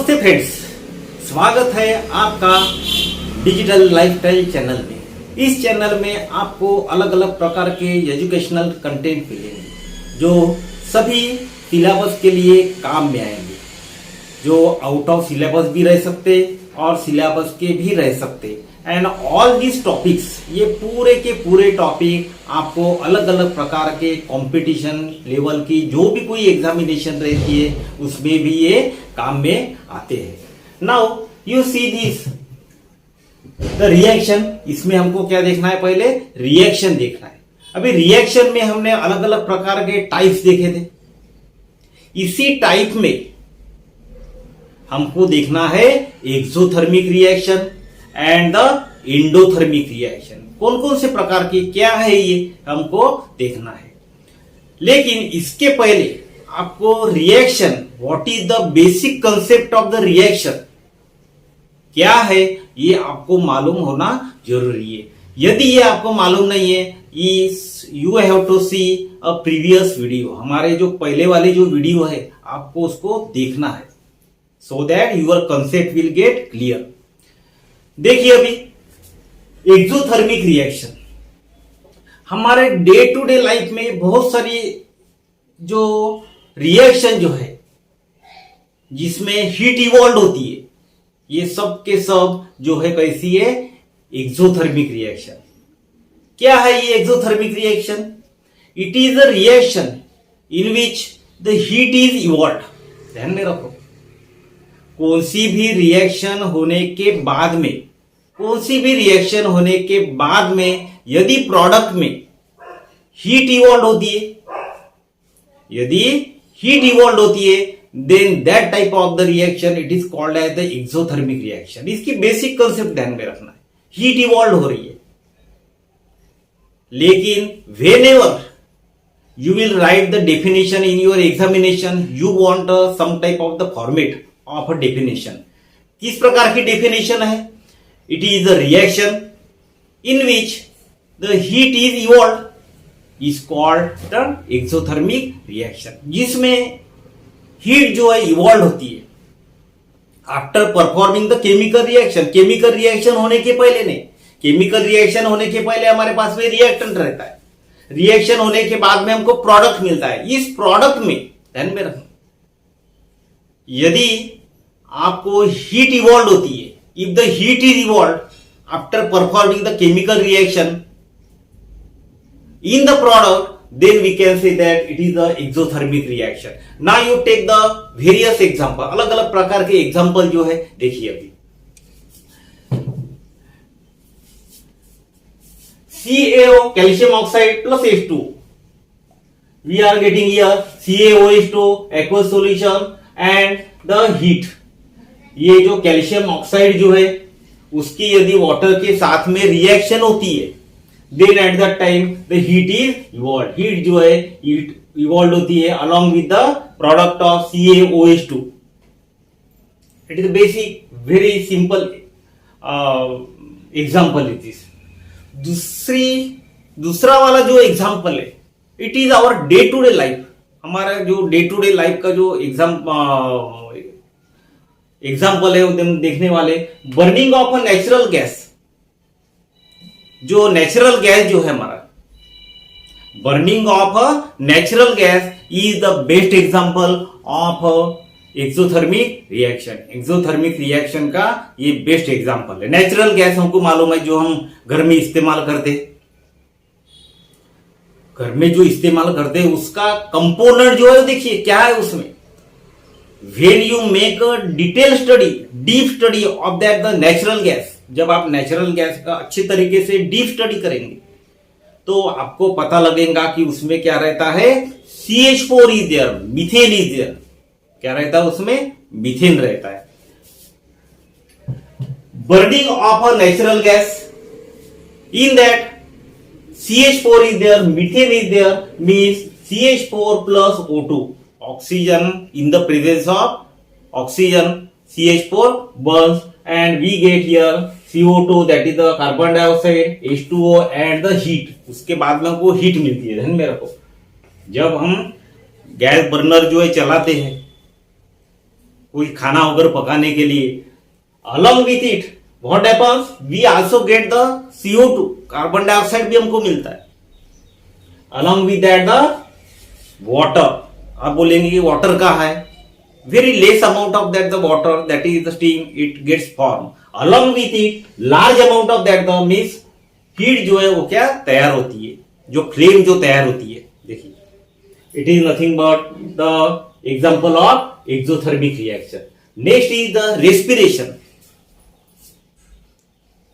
नमस्ते फ्रेंड्स, स्वागत है आपका डिजिटल लाइफस्टाइल चैनल में। इस चैनल में आपको अलग अलग प्रकार के एजुकेशनल कंटेंट मिलेंगे जो सभी सिलेबस के लिए काम में आएंगे, जो आउट ऑफ सिलेबस भी रह सकते और सिलेबस के भी रह सकते। एंड ऑल दिस टॉपिक्स, ये पूरे के पूरे टॉपिक आपको अलग अलग प्रकार के कंपटीशन लेवल की जो भी कोई एग्जामिनेशन रहती है उसमें भी ये काम में आते हैं। Now you see this the reaction. इसमें हमको क्या देखना है? पहले रिएक्शन देखना है। अभी रिएक्शन में हमने अलग अलग प्रकार के टाइप्स देखे थे। इसी टाइप में हमको देखना है exothermic reaction and the endothermic reaction. कौन कौन से प्रकार की क्या है ये हमको देखना है। लेकिन इसके पहले आपको reaction, what is the basic concept of the reaction क्या है, ये आपको मालूम होना जरूरी है। यदि ये आपको मालूम नहीं है, you have to see a previous video. हमारे जो पहले वाली जो वीडियो है आपको उसको देखना है, so that your concept will get clear. देखिए अभी एक्सोथर्मिक रिएक्शन, हमारे डे टू डे लाइफ में बहुत सारी जो रिएक्शन जो है जिसमें हीट इवॉल्व होती है, ये सब के सब जो है कैसी है? Exothermic reaction. क्या है ये exothermic reaction? It is a reaction in which the heat is evolve. ध्यान में रखो, कौन सी भी रिएक्शन होने के बाद में, कौन सी भी रिएक्शन होने के बाद में यदि प्रोडक्ट में हीट इवॉल्व होती है, यदि हीट इवॉल्व होती है, then that type of the reaction it is called as the exothermic reaction. इसकी बेसिक कंसेप्ट ध्यान में रखना है, हीट इवॉल्व हो रही है। लेकिन when ever you will write the definition in your examination, you want some type of the format of a definition. किस प्रकार की definition है? It is a reaction in which the heat is evolved, is called the exothermic reaction. जिसमें heat जो है evolved होती है after performing the chemical reaction. chemical reaction होने के पहले नहीं, chemical reaction होने के पहले हमारे पास में reactant रहता है। रिएक्शन होने के बाद में हमको प्रोडक्ट मिलता है। इस प्रोडक्ट में ध्यान में रखना, यदि आपको हीट इवॉल्व होती है, if the heat is evolve after performing the chemical reaction in the product, then we can say that it is the exothermic reaction. Now you take the various example. अलग अलग प्रकार के example जो है देखिए अभी। CaO, calcium oxide plus H2. We are getting here CaOH2 aqueous solution and the heat. ये जो कैल्शियम ऑक्साइड जो है उसकी यदि वाटर के साथ में रिएक्शन होती है, then at that time the heat is evolve. Heat जो है इवॉल्व होती है along with the product of CaOH2. It is a basic, very simple example it is. दूसरा वाला जो एग्जाम्पल है, it is our day to day life. हमारा जो डे टू डे लाइफ का जो एग्जाम्पल है वो देखने वाले, burning of a natural gas. जो नेचुरल गैस जो है हमारा, burning of a natural gas is the best example of exothermic reaction. Exothermic reaction का ये बेस्ट एग्जांपल है। नेचुरल गैस हमको मालूम है जो हम घर में इस्तेमाल करते, घर में जो इस्तेमाल करते हैं उसका कंपोनेंट जो है देखिए क्या है उसमें। When you make a detail study, deep study of that the natural gas, जब आप नेचुरल गैस का अच्छे तरीके से डीप स्टडी करेंगे तो आपको पता लगेगा कि उसमें क्या रहता है। CH4 is there, methane is there. क्या रहता है उसमें? मीथेन रहता है। Burning of a natural gas, in that CH4 is there, methane is there, means CH4 plus O2. Oxygen, in the presence of oxygen, CH4 burns and we get here CO2, that is the carbon dioxide, H2O and the heat. उसके बाद में वो heat मिलती है। ध्यान में रखो, जब हम गैस बर्नर जो है चलाते हैं कोई खाना वगैरह पकाने के लिए, along with it what happens, we also get the CO2, carbon dioxide भी हमको मिलता है। along with that the water, आप बोलेंगे कि वाटर का है, very less amount of that the water, that is the steam, it gets formed, along with it large amount of that the means heat जो है वो क्या तैयार होती है, जो फ्लेम जो तैयार होती है। देखिए, it is nothing but the example of exothermic reaction. Next is the respiration.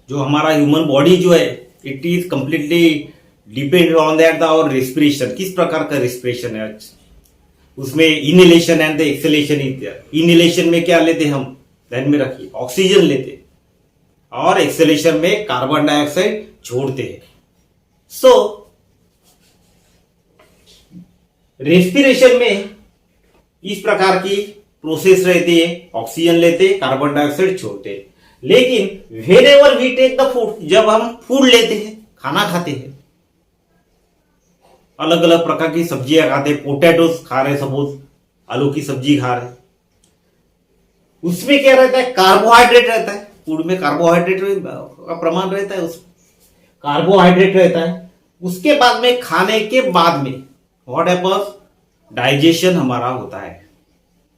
जो हमारा ह्यूमन बॉडी जो है, it is completely depend on that और रेस्पिरेशन, किस प्रकार का रेस्पिरेशन है। उसमें inhalation and the exhalation is there. Inhalation में क्या लेते हम, ध्यान में रखिए, ऑक्सीजन लेते, और एक्सहेलेशन में कार्बन डाइऑक्साइड छोड़ते हैं। सो रेस्पिरेशन में इस प्रकार की प्रोसेस रहती है, ऑक्सीजन लेते, कार्बन डाइऑक्साइड छोड़ते। लेकिन wherever we take the food, जब हम फूड लेते हैं, खाना खाते हैं, अलग अलग प्रकार की सब्जियां खाते हैं, पोटैटोस खा रहे, सपोज आलू की सब्जी खा रहे, उसमें क्या रहता है, कार्बोहाइड्रेट रहता है। फूड में कार्बोहाइड्रेट का प्रमाण रहता है, उसमें कार्बोहाइड्रेट रहता है। उसके बाद में, खाने के बाद में व्हाट हैपेंस, डाइजेशन हमारा होता है।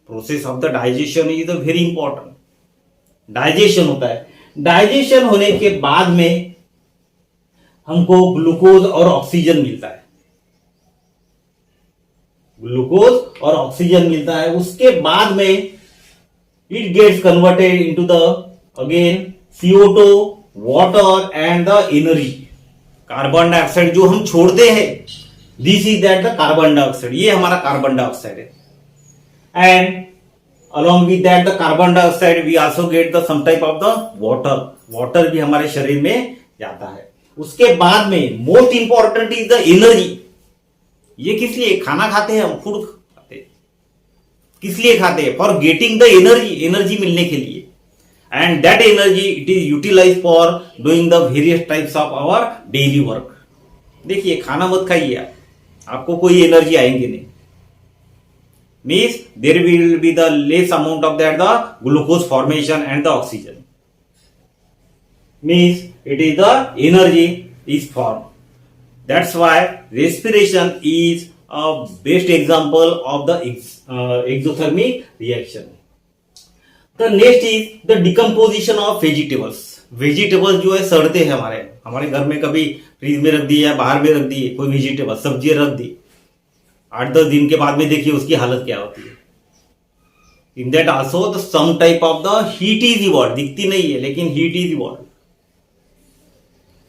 Process of the digestion is very important. Digestion होता है, डाइजेशन होने के बाद में हमको ग्लूकोज और ऑक्सीजन मिलता है, ग्लूकोज और ऑक्सीजन मिलता है। उसके बाद में it gets converted into the again CO2, water and the energy. Carbon dioxide जो हम छोड़ते हैं, this is that the carbon dioxide, ये हमारा कार्बन डाइऑक्साइड है। And along with that the carbon dioxide we also get the some type of the water, water भी हमारे शरीर में जाता है। उसके बाद में most important is the energy. ये किस लिए खाना खाते हैं हम, फूड खाते हैं, किस लिए खाते हैं, for getting the energy, energy मिलने के लिए। And that energy it is utilize for doing the various types of our daily work. देखिए, खाना मत खाइए, आपको कोई एनर्जी आएंगे नहीं। Means there will be the less amount of that the glucose formation and the oxygen. Means it is the energy is formed. That's why respiration is a best example of the exothermic reaction. The next is the decomposition of vegetables. Vegetables जो है सड़ते हैं, हमारे घर में कभी freeze में रख दिए या बाहर में रख दिए, कोई वेजिटेबल सब्जी रख दी, 8-10 दिन के बाद में देखिए उसकी हालत क्या होती है। In that also the some type of the heat is evolve, दिखती नहीं है लेकिन heat is evolve.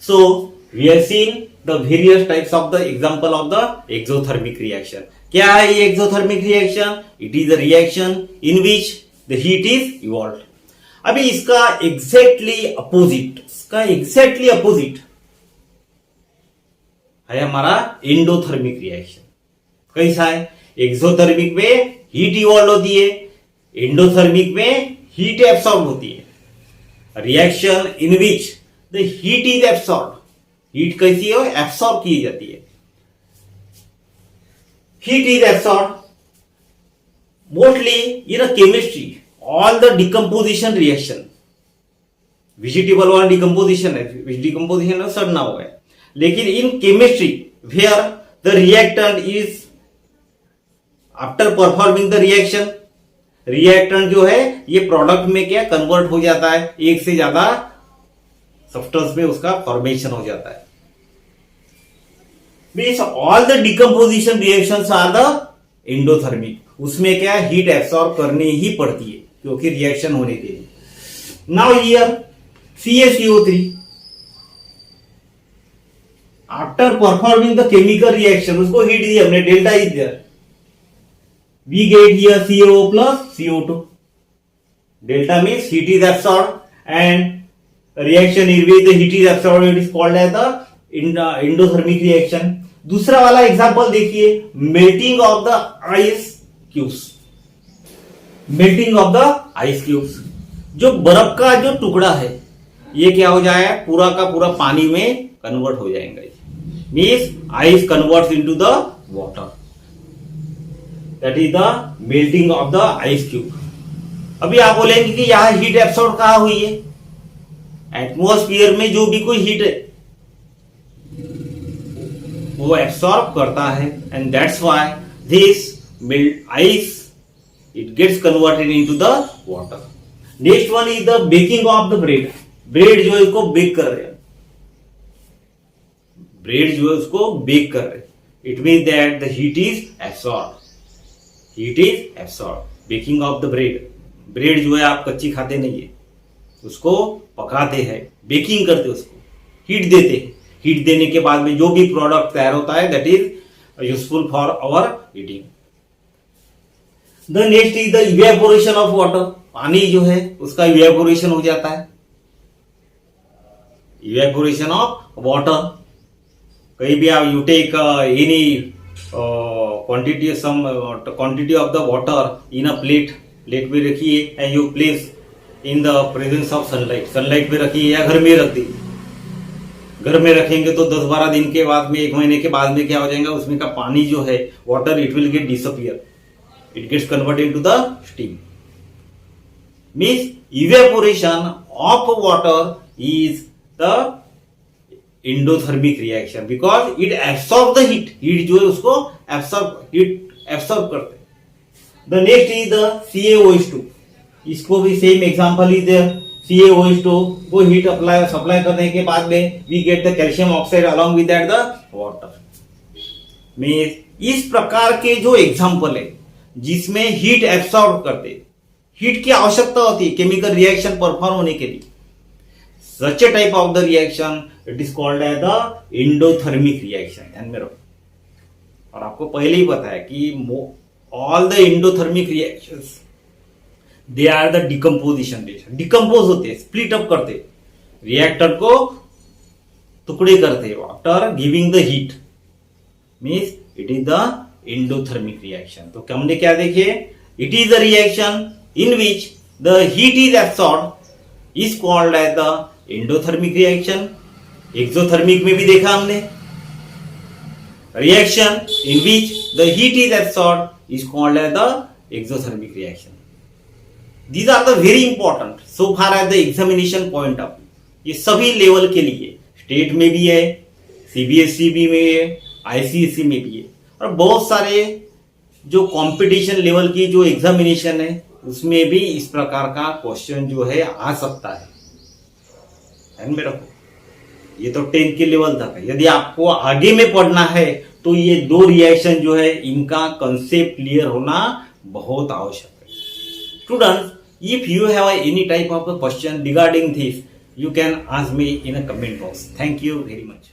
So we have seen the various types of the example of the exothermic reaction. क्या है ये exothermic reaction? It is a reaction in which the heat is evolve. अभी इसका exactly opposite है हमारा endothermic reaction. कैसा है? Exothermic में हीट इवॉल्व होती है, एंडोथर्मिक में हीट एब्सॉर्ब होती है। Reaction in which the heat is absorb, heat कैसी है? एब्सॉर्ब की जाती है। Heat is absorb mostly in a chemistry, all the decomposition reaction. Vegetable वाला डिकम्पोजिशन है, डिकम्पोजिशन सड़ना हुआ है। लेकिन in chemistry where the reactant is after performing the reaction, reactant जो है ये प्रोडक्ट में क्या कन्वर्ट हो जाता है, एक से ज्यादा सब्सटेंस में उसका फॉर्मेशन हो जाता है। Means all the decomposition reactions are the endothermic. उसमें क्या हीट एब्सॉर्ब करनी ही पड़ती है क्योंकि रिएक्शन होने के लिए। Now here CaCO3 after performing the chemical reaction, उसको हीट दी हमने, delta is there, we get here CO plus CO2. Delta means heat is absorbed and reaction in which the heat is absorbed, it is called as the endothermic reaction. दूसरा वाला example देखिए, melting of the ice cubes. melting of the ice cubes, जो बर्फ का जो टुकड़ा है ये क्या हो जाएगा, पूरा का पूरा पानी में कन्वर्ट हो जाएगा। Means ice converts into the water, that is the melting of the ice cube. अभी आप बोलेंगे कि यहां हीट एब्सॉर्ब कहां हुई है? एटमॉस्फेयर में जो भी कोई हीट है वो एब्सॉर्ब करता है, and that's why this melt ice it gets converted into the water. Next one is the baking of the bread. Bread जो है उसको बेक कर रहे हैं, ब्रेड जो है उसको बेक कर रहे हैं. It mean that the heat is absorb. Heat is absorb. Baking of the bread. Bread जो है आप कच्ची खाते नहीं है, उसको पकाते हैं, बेकिंग करते, उसको हीट देते हैं. हीट देने के बाद में जो भी प्रोडक्ट तैयार होता है that is useful for our eating. The next is the evaporation of water. पानी जो है उसका इवेपोरेशन हो जाता है. Evaporation of water. कहीं भी आप you take any quantity of the water in a plate में रखिए and you place in the presence of sunlight. Sunlight में रखिए या घर में रख दी. घर में रखेंगे तो 10-12 दिन के बाद में, 1 महीने के बाद में क्या हो जाएगा, उसमें का पानी जो है water it will get disappear. It gets converted to the steam. Means evaporation of water is the endothermic reaction because it absorb the heat. Heat जो है उसको एब्सॉर्ब करते हैं. The next is the CaOH2. इसको भी same example is there. CaOH2 को heat supply करने के बाद में we get the calcium oxide along with that the water. Means इस प्रकार के जो एग्जांपल है जिसमें हीट एब्सॉर्ब करते, हीट की आवश्यकता होती है केमिकल रिएक्शन परफॉर्म होने के लिए. Such a type of the reaction it is called as the endothermic reaction. ध्यान में रखो. और आपको पहले ही पता है कि all the endothermic reactions they are the decomposition reaction. Decompose होते, स्प्लिट अप करते, रिएक्टर को टुकड़े करते after giving the heat. Means it is the endothermic reaction. तो हमने क्या देखे? It is the reaction in which the heat is absorb is called as the endothermic reaction. Exothermic में भी देखा हमने. Reaction in which the heat is absorb is called as the exothermic reaction. These are the very important so far as the examination point of view. ये सभी level के लिए, state में भी है, CBSE में भी है, ICSE में भी है, और बहुत सारे जो कंपटीशन लेवल की जो एग्जामिनेशन है उसमें भी इस प्रकार का क्वेश्चन जो है आ सकता है. ध्यान में रखो. ये तो 10 के लेवल तक है. यदि आपको आगे में पढ़ना है तो ये 2 रिएक्शन जो है इनका कंसेप्ट क्लियर होना बहुत आवश्यक है. Students, if you have any type of a question regarding this, you can ask me in a comment box. Thank you very much.